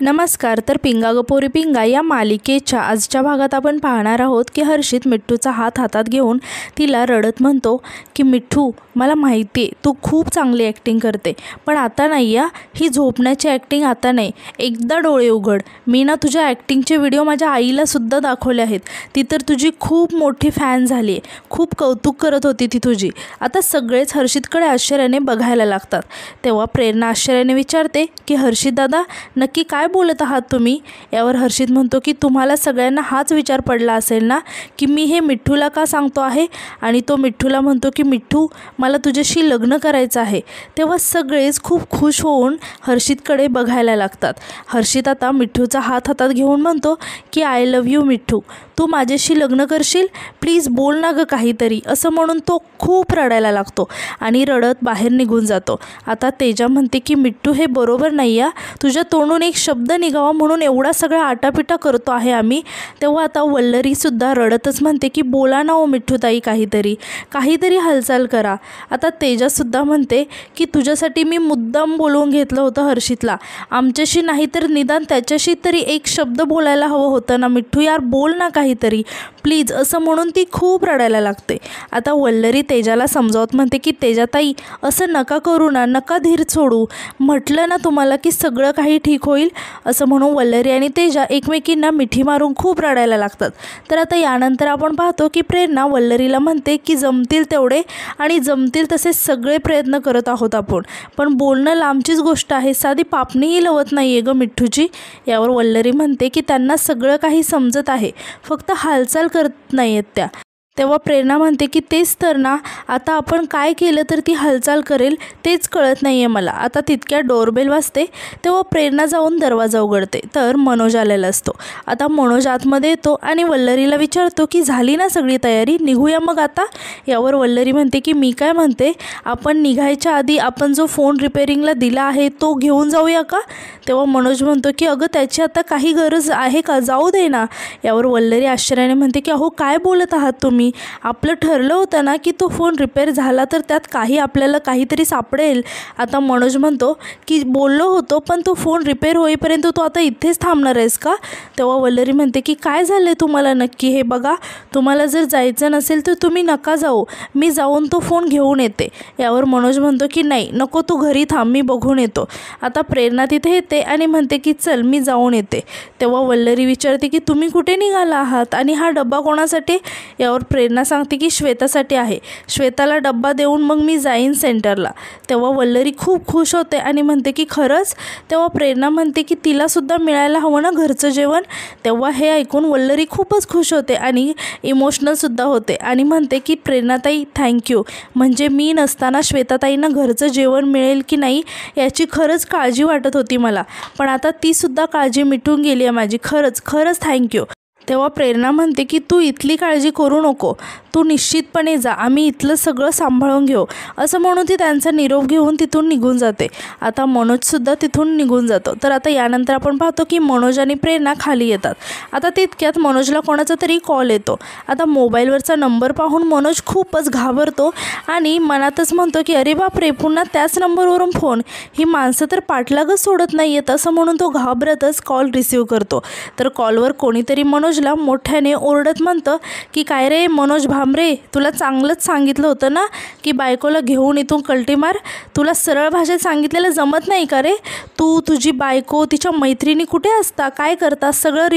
नमस्कार. तर पिंगा ग पोरी पिंगा या मालिकेच्या आजच्या भागात आपण पाहणार आहोत की हर्षित मिठ्ठूचा हात हातात घेऊन तिला रडत म्हणतो की मिठ्ठू, मला माहिती आहे तू खूप चांगली ॲक्टिंग करते, पण आता नाही या, ही झोपण्याची ॲक्टिंग आता नाही. एकदा डोळे उघड. मी ना तुझ्या ॲक्टिंगचे व्हिडिओ माझ्या आईलासुद्धा दाखवले आहेत. ती तर तुझी खूप मोठी फॅन झाली आहे. खूप कौतुक करत होती ती तुझी. आता सगळेच हर्षितकडे आश्चर्याने बघायला लागतात. तेव्हा प्रेरणा आश्चर्याने विचारते की हर्षित दादा, नक्की काय बोलत आहात तुम्ही? यावर हर्षित म्हणतो की तुम्हाला सगळ्यांना हाच विचार पडला असेल ना की मी हे मिठ्ठूला का सांगतो आहे. आणि तो मिठ्ठूला म्हणतो की मिठ्ठू, मला तुझ्याशी लग्न करायचं आहे. तेव्हा सगळेच खूप खुश होऊन हर्षितकडे बघायला लागतात. हर्षित आता मिठ्ठूचा हात हातात घेऊन म्हणतो की आय लव्ह यू मिठ्ठू, तू माझ्याशी लग्न करशील? प्लीज बोल ना गं काहीतरी, असं म्हणून तो खूप रडायला लागतो आणि रडत बाहेर निघून जातो. आता तेजा म्हणते की मिठ्ठू, हे बरोबर नाही या, तुझ्या तोंडून एक शब्द निघावा म्हणून एवढा सगळा आटापिटा करतो आहे आम्ही. तेव्हा आता वल्लरीसुद्धा रडतच म्हणते की बोला ना ओ मिठ्ठूताई, काहीतरी हालचाल करा. आता तेजासुद्धा म्हणते की तुझ्यासाठी मी मुद्दाम बोलवून घेतलं होतं हर्षितला, आमच्याशी नाही तर निदान त्याच्याशी तरी एक शब्द बोलायला हवं होतं ना मिठ्ठू, यार बोल ना काहीतरी प्लीज, असं म्हणून ती खूप रडायला लागते. आता वल्लरी तेजाला समजावत म्हणते की तेजाताई, असं नका करू ना, नका धीर सोडू, म्हटलं ना तुम्हाला की सगळं काही ठीक होईल. असं म्हणून वल्लरी आणि तेजा एकमेकींना मिठी मारून खूप रडायला लागतात. तर आता यानंतर आपण पाहतो की प्रेरणा वल्लरीला म्हणते की जमतील तेवढे आणि जमतील तसे सगळे प्रयत्न करत आहोत आपण, पण बोलणं लांबचीच गोष्ट आहे, साधी पापणीही लवत नाही आहे गं मिठ्ठूची. यावर वल्लरी म्हणते की त्यांना सगळं काही समजत आहे, फक्त हालचाल करत नाही आहेत त्या. तेव्हा प्रेरणा म्हणते की तेच तर ना, आता आपण काय केलं तर ती हालचाल करेल तेच कळत नाही आहे मला. आता तितक्या डोरबेल वाजते. तेव्हा प्रेरणा जाऊन दरवाजा उघडते तर मनोज आलेला असतो. आता मनोज आतमध्ये येतो आणि वल्लरीला विचारतो की झाली ना सगळी तयारी, निघूया मग आता. यावर वल्लरी म्हणते की मी काय म्हणते, आपण निघायच्या आधी आपण जो फोन रिपेअरिंगला दिला आहे तो घेऊन जाऊया का? तेव्हा मनोज म्हणतो की अगं त्याची आता काही गरज आहे का, जाऊ दे ना. यावर वल्लरी आश्चर्याने म्हणते की अहो काय बोलत आहात तुम्ही, आपलं ठरलं होतं ना की तो फोन रिपेअर झाला तर त्यात आपल्याला काहीतरी सापडेल. आता मनोज म्हणतो की बोललो होतो, पण तो फोन रिपेअर होईपर्यंत तू आता इथेच थांबणार आहेस का? तेव्हा वल्लरी म्हणते की काय झालं तुम्हाला नक्की, हे बघा, तुम्हाला जर जायचं नसेल तर तुम्ही नका जाऊ, मी जाऊन तो फोन घेऊन येते. यावर मनोज म्हणतो की नाही नको, तू घरी थांब, मी बघून येतो. आता प्रेरणा तिथे येते आणि म्हणते की चल मी जाऊन येते. तेव्हा वल्लरी विचारते की तुम्ही कुठे निघाला आहात आणि हा डब्बा कोणासाठी? यावर प्रेरणा सांगते की श्वेतासाठी आहे, श्वेताला डब्बा देऊन मग मी जाईन सेंटरला. तेव्हा वल्लरी खूप खुश होते आणि म्हणते की खरंच? तेव्हा प्रेरणा म्हणते की तिलासुद्धा मिळायला हवं ना घरचं जेवण. तेव्हा हे ऐकून वल्लरी खूपच खुश होते आणि इमोशनलसुद्धा होते आणि म्हणते की प्रेरणाताई थँक्यू, म्हणजे मी नसताना श्वेताताईंना घरचं जेवण मिळेल की नाही याची खरंच काळजी वाटत होती मला, पण आता तीसुद्धा काळजी मिटून गेली आहे माझी, खरंच थँक्यू. तेव्हा प्रेरणा म्हणते की तू इथली काळजी करू नको, तू निश्चितपणे जा, आम्ही इथलं सगळं सांभाळून घेऊ. असं म्हणून ती त्यांचा निरोप घेऊन तिथून निघून जाते. आता मनोजसुद्धा तिथून निघून जातो. तर आता यानंतर आपण पाहतो की मनोज आणि प्रेरणा खाली येतात. आता तितक्यात मनोजला कोणाचा तरी कॉल येतो. आता मोबाईलवरचा नंबर पाहून मनोज खूपच घाबरतो आणि मनातच म्हणतो की अरे बापरे, पुन्हा त्याच नंबरवरून फोन, ही माणसं तर पाठलागच सोडत नाही आहेत. असं म्हणून तो घाबरतच कॉल रिसीव करतो. तर कॉलवर कोणीतरी मनोजला मोठ्याने ओरडत म्हणतं की काय रे मनोज भामरे, तुला चांगलंच सांगितलं होतं ना की बायकोला घेऊन इथून कल्टी मार, तुला सरळ भाषेत सांगितलेलं जमत नाही का रे? तुझी बायको तिच्या मैत्रिणी कुठे असता, काय करता, सगळं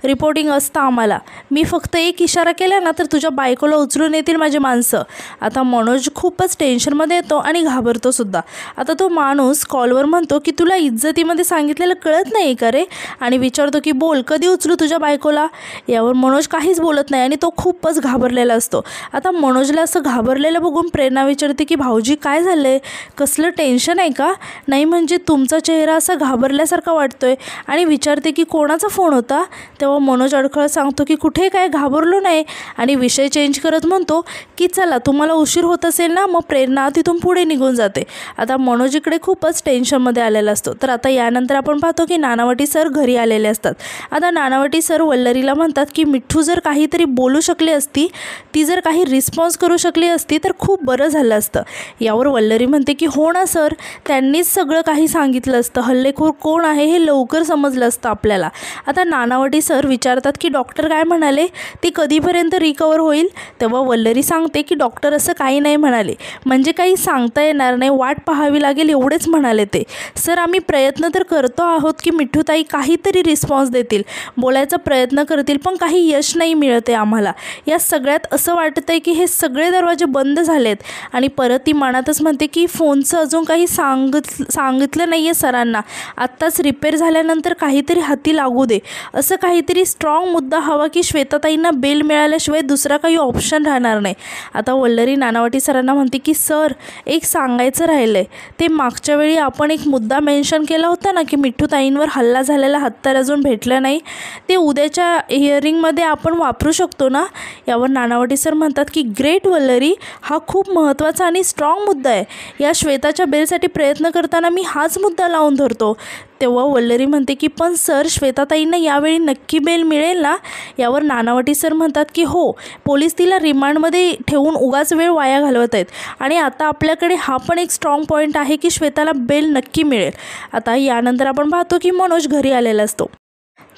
रिपोर्टिंग असतं आम्हाला. मी फक्त एक इशारा केला ना तर तुझ्या बायकोला उचलून येतील माझी माणसं. आता मनोज खूपच टेन्शनमध्ये येतो आणि घाबरतो सुद्धा. आता तो माणूस कॉलवर म्हणतो की तुला इज्जतीमध्ये सांगितलेलं कळत नाही का रे, आणि विचारतो की बोल कधी उचलू तुझ्या बायकोला. यावर मनोज काहीच बोलत नाही आणि तो खूपच घाबरलेला असतो. आता मनोजला असं घाबरलेलं बघून प्रेरणा विचारते की भाऊजी काय झालंय, कसलं टेन्शन आहे का? नाही म्हणजे तुमचा चेहरा असा घाबरल्यासारखा वाटतोय, आणि विचारते की कोणाचा फोन होता. तेव्हा मनोज अडखळत सांगतो की कुठे काय, घाबरलो नाही, आणि विषय चेंज करत म्हणतो की चला तुम्हाला उशीर होत असेल ना. मग प्रेरणा तिथून पुढे निघून जाते. आता मनोज इकडे खूपच टेन्शनमध्ये आलेला असतो. तर आता यानंतर आपण पाहतो की नानावटी सर घरी आलेले असतात. आता नानावटी सर वल्लरीला म्हणतात की मिठ्ठू जर काहीतरी बोलू शकली असती ती जर काही रिस्पॉन्स करू शकली असती तर खूप बरं झालं असतं. यावर वल्लरी म्हणते की हो ना सर, त्यांनीच सगळं काही सांगितलं असतं, हल्लेखोर कोण आहे हे लवकर समजलं असतं आपल्याला. आता नानावटी सर विचारतात की डॉक्टर काय म्हणाले, ती कधीपर्यंत रिकवर होईल. तेव्हा वल्लरी सांगते की डॉक्टर असं काही नाही म्हणाले, म्हणजे काही सांगता येणार नाही, वाट पाहावी लागेल एवढेच म्हणाले ते. सर आम्ही प्रयत्न तर करतो आहोत की मिठूताई काहीतरी रिस्पॉन्स देतील, बोलायचा प्रयत्न करतील, पण काही यश नाही मिळते आम्हाला. या सगळ्यात असं वाटतं आहे की हे सगळे दरवाजे बंद झालेत. आणि परत ती मनातच म्हणते की फोनचं अजून काही सांगितलं नाही आहे सरांना, आत्ताच रिपेअर झाल्यानंतर काहीतरी हाती लागू दे. असं काहीतरी स्ट्रॉंग मुद्दा हवा की श्वेताताईंना बेल मिळाल्याशिवाय दुसरा काही ऑप्शन राहणार नाही. आता वल्लरी नानावटी सरांना म्हणते की सर एक सांगायचं राहिलं आहे, ते मागच्या वेळी आपण एक मुद्दा मेन्शन केला होता ना की मिठूताईंवर हल्ला झालेला हत्यार अजून भेटलं नाही, ते उद्याच्या हिअरिंगमध्ये आपण वापरू शकतो ना. यावर नानावटी सर म्हणतात की ग्रेट वल्लरी, हा खूप महत्त्वाचा आणि स्ट्रॉंग मुद्दा आहे. या श्वेताच्या बेलसाठी प्रयत्न करताना मी हाच मुद्दा लावून धरतो. तेव्हा वल्लरी म्हणते की पण सर श्वेताताईंना यावेळी नक्की बेल मिळेल ना. यावर नानावटी सर म्हणतात की हो, पोलीस तिला रिमांडमध्ये ठेवून उगाच वेळ वाया घालवत आहेत आणि आता आपल्याकडे हा पण एक स्ट्रॉंग पॉईंट आहे की श्वेताला बेल नक्की मिळेल. आता यानंतर आपण पाहतो की मनोज घरी आलेला असतो.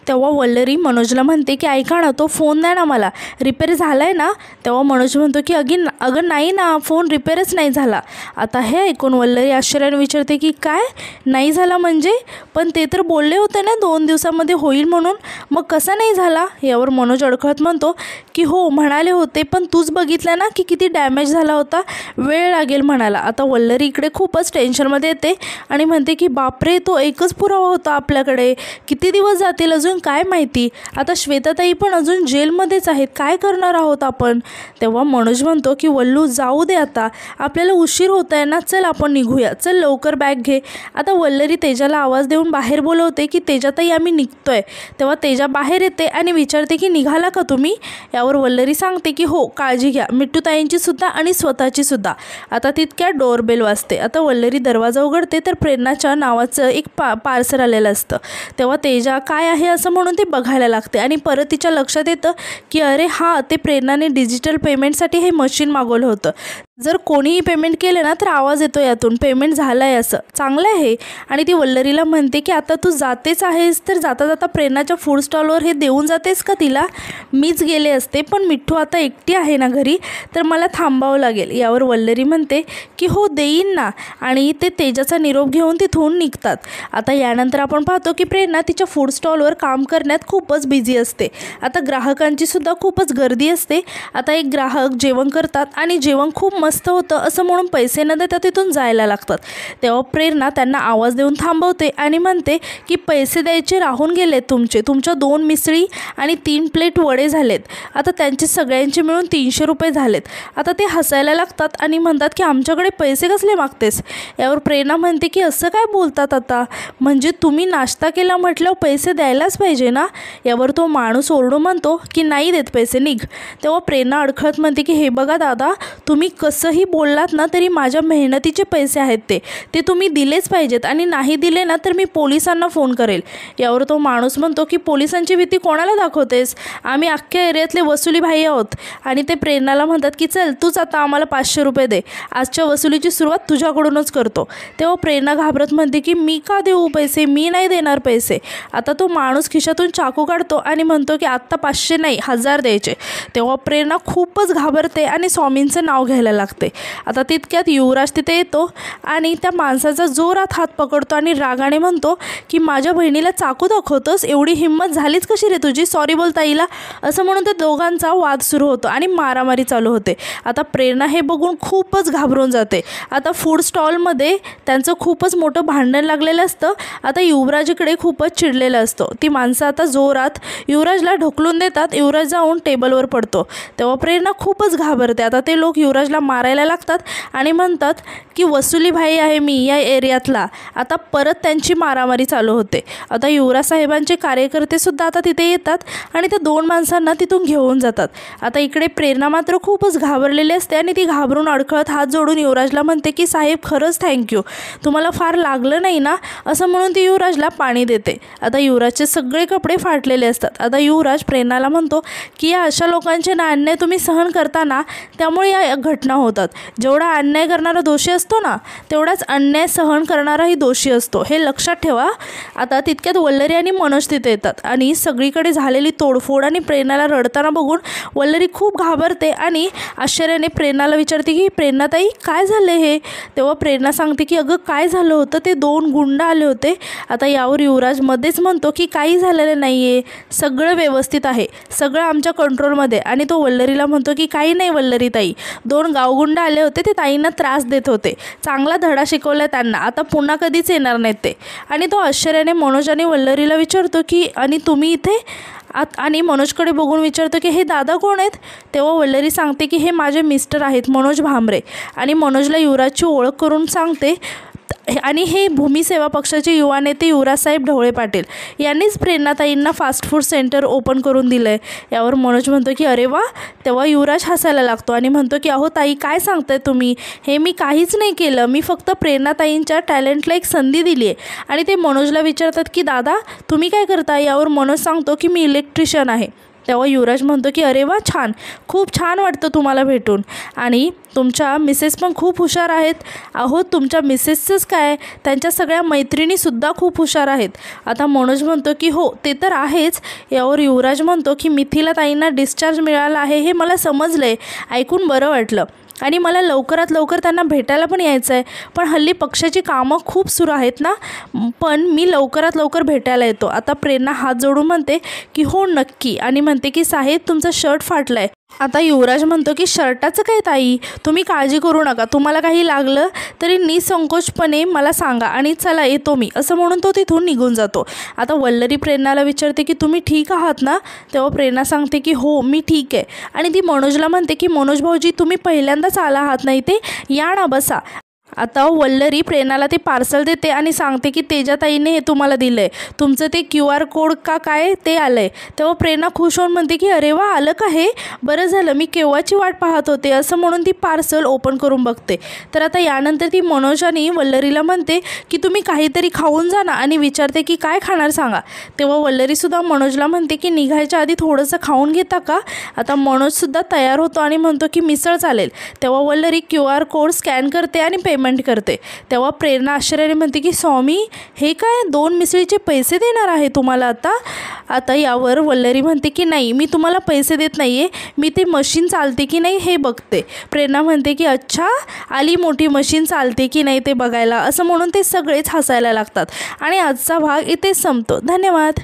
तेव्हा वल्लरी मनोजला म्हणते की ऐका ना, तो फोन द्या ना मला, रिपेअर झाला आहे ना. तेव्हा मनोज म्हणतो की अगं नाही ना, फोन रिपेअरच नाही झाला. आता हे ऐकून वल्लरी आश्चर्याने विचारते की काय नाही झाला म्हणजे, पण ते तर बोलले होते ना 2 दिवसामध्ये होईल म्हणून, मग कसा नाही झाला. यावर मनोज अडखळत म्हणतो की हो म्हणाले होते, पण तूच बघितलं ना की किती डॅमेज झाला होता, वेळ लागेल म्हणाला. आता वल्लरी इकडे खूपच टेन्शनमध्ये येते आणि म्हणते की बापरे, तो एकच पुरावा होता आपल्याकडे, किती दिवस जातील अजून काय माहिती. आता श्वेताताई पण अजून जेलमध्येच आहेत, काय करणार आहोत आपण. तेव्हा मनोज म्हणतो की वल्लू जाऊ दे, आता आपल्याला उशीर होत आहे ना, चल आपण निघूया, चल लवकर बॅग घे. आता वल्लरी तेजाला आवाज देऊन बाहेर बोलवते की तेजाताई आम्ही निघतोय. तेव्हा तेजा बाहेर येते आणि विचारते की निघाला का तुम्ही. यावर वल्लरी सांगते की हो, काळजी घ्या, मिठूताईंची सुद्धा आणि स्वतःची सुद्धा. आता तितक्या डोरबेल वाजते. आता वल्लरी दरवाजा उघडते तर प्रेरणाच्या नावाचं एक पार्सल आलेलं असतं. तेव्हा तेजा काय आहे असं म्हणून ते बघायला लागते आणि परत तिच्या लक्षात येतं की अरे हां, ते प्रेरणाने डिजिटल पेमेंटसाठी हे मशीन मागवलं होतं. जर कोणीही पेमेंट केलं ना तर आवाज येतो यातून, पेमेंट झालं आहे असं, चांगलं आहे. आणि ती वल्लरीला म्हणते की आता तू जातेच आहेस तर जाता जाता प्रेरणाच्या फूड स्टॉलवर हे देऊन जातेस का तिला. मीच गेले असते, पण मिठू आता एकटी आहे ना घरी, तर मला थांबावं लागेल. यावर वल्लरी म्हणते की हो देईन ना, आणि ते तेजाचा निरोप घेऊन तिथून निघतात. आता यानंतर आपण पाहतो की प्रेरणा तिच्या फूड स्टॉलवर काम करण्यात खूपच बिझी असते. आता ग्राहकांची सुद्धा खूपच गर्दी असते. आता एक ग्राहक जेवण करतात आणि जेवण खूप मस्त होतं असं म्हणून पैसे न देता तिथून जायला लागतात. तेव्हा प्रेरणा त्यांना आवाज देऊन थांबवते आणि म्हणते की पैसे द्यायचे राहून गेलेत तुमच्या 2 मिसळी आणि 3 प्लेट वडे झालेत. आता त्यांचे सगळ्यांचे मिळून 300 रुपये झालेत. आता ते हसायला लागतात आणि म्हणतात की आमच्याकडे पैसे कसले मागतेस. यावर प्रेरणा म्हणते की असं काय बोलतात आता, म्हणजे तुम्ही नाश्ता केला म्हटल्यावर पैसे द्यायलाच पाहिजे ना. यावर तो माणूस ओरडून म्हणतो की नाही देत पैसे, निघ. तेव्हा प्रेरणा अडखळत म्हणते की हे बघा दादा, तुम्ही कसंही बोललात ना तरी माझ्या मेहनतीचे पैसे आहेत ते तुम्ही दिलेच पाहिजेत, आणि नाही दिले ना तर मी पोलिसांना फोन करेल. यावर तो माणूस म्हणतो की पोलिसांची भीती कोणाला दाखवतेस, आम्ही अख्ख्या एरियातले वसुली भाई आहोत. आणि ते प्रेरणाला म्हणतात की चल तूच आता आम्हाला 500 रुपये दे, आजच्या वसुलीची सुरुवात तुझ्याकडूनच करतो. तेव्हा प्रेरणा घाबरत म्हणते की मी का देऊ पैसे, मी नाही देणार पैसे. आता तो माणूस खिशातून चाकू काढतो आणि म्हणतो की आत्ता 500 नाही 1000 द्यायचे. तेव्हा प्रेरणा खूपच घाबरते आणि स्वामींचं नाव घ्यायला लागते. आता तितक्यात युवराज तिथे येतो आणि त्या माणसाचा जोरात हात पकडतो आणि रागाने म्हणतो की माझ्या बहिणीला चाकू दाखवतोस, एवढी हिंमत झालीच कशी रे तुझी, सॉरी बोल ताईला. असं म्हणून ते दोघांचा वाद सुरू होतो आणि मारामारी चालू होते. आता प्रेरणा हे बघून खूपच घाबरून जाते. आता फूड स्टॉलमध्ये त्यांचं खूपच मोठं भांडण लागलेलं असतं. आता युवराजकडे खूपच चिडलेलं असतो. ती माणसं आता जोरात युवराजला ढकलून देतात. युवराज जाऊन टेबलवर पडतो. तेव्हा प्रेरणा खूपच घाबरते. आता ते लोक युवराजला मारायला लागतात आणि म्हणतात की वसुली भाई आहे मी या एरियातला. आता परत त्यांची मारामारी चालू होते. आता युवराज साहेबांचे कार्यकर्तेसुद्धा आता तिथे येतात आणि त्या 2 माणसांना तिथून घेऊन जातात. आता इकडे प्रेरणा मात्र खूपच घाबरलेली असते आणि ती घाबरून अडखळत हात जोडून युवराजला म्हणते की साहेब खरंच थँक्यू, तुम्हाला फार लागलं नाही ना, असं म्हणून ती युवराजला पाणी देते. आता युवराजचे सगळे कपडे फाटलेले असतात. आता युवराज प्रेरणाला म्हणतो की या अशा लोकांचे ना अन्याय तुम्ही सहन करता ना, त्यामुळे या घटना होतात. जेवढा अन्याय करणारा दोषी असतो ना, तेवढाच अन्याय सहन करणाराही दोषी असतो, हे लक्षात ठेवा. आता तितक्यात वल्लरी आणि मनोज तिथे येतात आणि सगळीकडे झालेली तोडफोड आणि प्रेरणाला रडताना बघून वल्लरी खूप घाबरते आणि आश्चर्याने प्रेरणाला विचारते की प्रेरणाताई काय झालं हे. तेव्हा प्रेरणा सांगते की अगं काय झालं होतं, ते 2 गुंड आले होते. आता यावर युवराज मध्येच म्हणतो की काही झालेलं नाही आहे, सगळं व्यवस्थित आहे, सगळं आमच्या कंट्रोलमध्ये. आणि तो वल्लरीला म्हणतो की काही नाही वल्लरी ताई, 2 गावगुंड आले होते, ते ताईंना त्रास देत होते, चांगला धडा शिकवला त्यांना, आता पुन्हा कधीच येणार नाहीत ते. आणि तो आश्चर्याने मनोज आणि वल्लरीला विचारतो की आणि तुम्ही इथे आणि मनोजकडे बघून विचारतो की हे दादा कोण आहेत. तेव्हा वल्लरी सांगते की हे माझे मिस्टर आहेत मनोज भांबरे. आणि मनोजला युवराजची ओळख करून सांगते आणि हे भूमी सेवा पक्षाचे युवा नेते युवराजसाहेब ढवळे पाटील यांनीच प्रेरणाताईंना फास्ट फूड सेंटर ओपन करून दिलं आहे. यावर मनोज म्हणतो की अरे वा. तेव्हा युवराज हसायला लागतो आणि म्हणतो की अहो ताई काय सांगताय तुम्ही, हे मी काहीच नाही केलं, मी फक्त प्रेरणाताईंच्या टॅलेंटला एक संधी दिली आहे. आणि ते मनोजला विचारतात की दादा तुम्ही काय करता. यावर मनोज सांगतो की मी इलेक्ट्रिशियन आहे. तेव्हा युवराज म्हणतो की अरे वा छान, खूप छान वाटतं तुम्हाला भेटून, आणि तुमच्या मिसेस पण खूप हुशार आहेत. अहो तुमच्या मिसेसचंच काय, त्यांच्या सगळ्या मैत्रिणीसुद्धा खूप हुशार आहेत. आता मनोज म्हणतो की हो ते तर आहेच. यावर युवराज म्हणतो की मिथिला ताईंना डिस्चार्ज मिळाला आहे हे मला समजलं आहे, ऐकून बरं वाटलं, आणि मला लवकरात लवकर त्यांना भेटायला पण यायचं आहे. पण हल्ली पक्षाची कामं खूप सुरू आहेत ना, पण मी लवकरात लवकर भेटायला येतो. आता प्रेरणा हात जोडून म्हणते की हो नक्की, आणि म्हणते की साहेब तुमचा शर्ट फाटला आहे. आता युवराज म्हणतो की शर्टाचं काय ताई, तुम्ही काळजी करू नका, तुम्हाला काही लागलं तरी निसंकोचपणे मला सांगा आणि चला येतो मी, असं म्हणून तो तिथून निघून जातो. आता वल्लरी प्रेरणाला विचारते की तुम्ही ठीक आहात ना. तेव्हा प्रेरणा सांगते की हो मी ठीक आहे. आणि ती मनोजला म्हणते की मनोज भाऊजी तुम्ही पहिल्यांदाच आला आहात ना इथे, या ना बसा. आता वल्लरी प्रेरणाला ते पार्सल देते आणि सांगते की तेजाताईने हे तुम्हाला दिलं आहे, तुमचं ते QR कोड का काय ते आलं आहे. तेव्हा प्रेरणा खुश होऊन म्हणते की अरे वा आलं का हे, बरं झालं, मी केव्हाची वाट पाहत होते, असं म्हणून ती पार्सल ओपन करून बघते. तर आता यानंतर ती मनोज आणि वल्लरीला म्हणते की तुम्ही काहीतरी खाऊन जा ना, आणि विचारते की काय खाणार सांगा. तेव्हा वल्लरीसुद्धा मनोजला म्हणते की निघायच्या आधी थोडंसं खाऊन घेता का. आता मनोजसुद्धा तयार होतो आणि म्हणतो की मिसळ चालेल. तेव्हा वल्लरी QR कोड स्कॅन करते आणि पेमेंट करते. तेव्हा प्रेरणा आश्चर्याने म्हणते की स्वामी हे काय, 2 मिसळीचे पैसे देणार आहे तुम्हाला आता. आता यावर वल्लरी म्हणते की नाही मी तुम्हाला पैसे देत नाही आहे, मी ते मशीन चालते की नाही हे बघते. प्रेरणा म्हणते की अच्छा आली मोठी मशीन चालते की नाही ते बघायला, असं म्हणून ते सगळेच हसायला लागतात. आणि आजचा भाग इथेच संपतो. धन्यवाद.